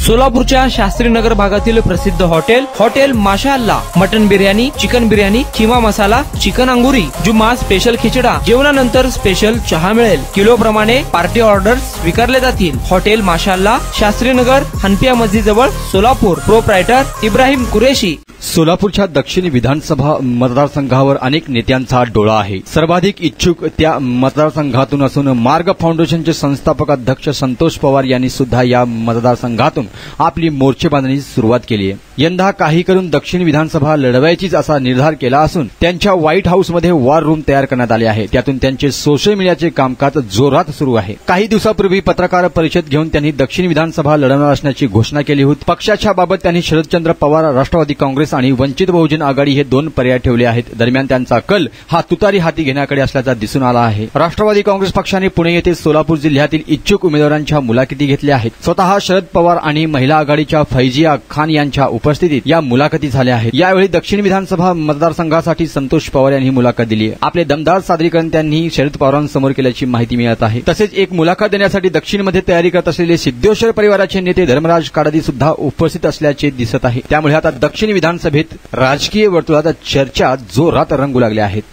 सोलापूरच्या शास्त्रीनगर भागातील प्रसिद्ध hotel Mashallah mutton biryani, chicken biryani, keema masala, chicken angoori, जुम्मा स्पेशल खिचडा, जेवणानंतर स्पेशल चहा मिळेल। किलो प्रमाणे पार्टी ऑर्डर्स स्वीकारले जातील। हॉटेल माशाअल्ला, शास्त्रीनगर, हनपिया मस्जिद जवळ, सोलापूर। प्रोप्रायटर इब्राहिम कुरेशी। सोलापूरच्या दक्षिण विधानसभा मतदारसंघावर अनेक नेत्यांचा डोळा आहे। सर्वाधिक इच्छुक त्या मतदारसंघातून असून मार्ग फाउंडेशनचे संस्थापक अध्यक्ष संतोष पवार यांनी सुद्धा या मतदारसंघातून आपली मोर्चेबांधणी सुरुवात केली आहे। यंदा काही करून दक्षिण विधानसभा लढवायचीच असा निर्धार केला असून त्यांच्या व्हाईट हाऊसमध्ये वॉर रूम तयार करण्यात आले आहे। त्यातून त्यांचे सोशल मीडियाचे कामकाज जोरात सुरू आहे। काही दिवसापूर्वी पत्रकार परिषद घेऊन त्यांनी दक्षिण विधानसभा लढवणार असल्याची घोषणा केली होती। पक्षाच्या बाबत त्यांनी शरदचंद्र पवार, राष्ट्रवादी काँग्रेस आणि वंचित बहुजन आघाडी हे दोन पर्याय ठेवले आहेत। दरम्यान त्यांचा कल हा तुतारी हाती घेण्याकडे असल्याचा दिसून आला आहे। राष्ट्रवादी काँग्रेस पक्षाने पुणे येथे सोलापूर जिल्ह्यातील इच्छुक उमेदवारांच्या मुलाखती घेतल्या आहेत। स्वतः शरद पवार आणि महिला आघाडीच्या फैजिया खान यांच्या उपस्थितीत या मुलाखती झाल्या आहेत। यावेळी दक्षिण विधानसभा मतदारसंघासाठी संतोष पवार यांनी मुलाखत दिली आहे। आपले दमदार सादरीकरण त्यांनी शरद पवारांसमोर केल्याची माहिती मिळत आहे। तसेच एक मुलाखत देण्यासाठी दक्षिणमध्ये तयारी करत असलेले सिद्धेश्वर परिवाराचे नेते धर्मराज काडादी सुद्धा उपस्थित असल्याचे दिसत आहे। त्यामुळे आता दक्षिण विधानसभेत राजकीय वर्तुळात चर्चा जोरात रंगू लागल्या आहेत।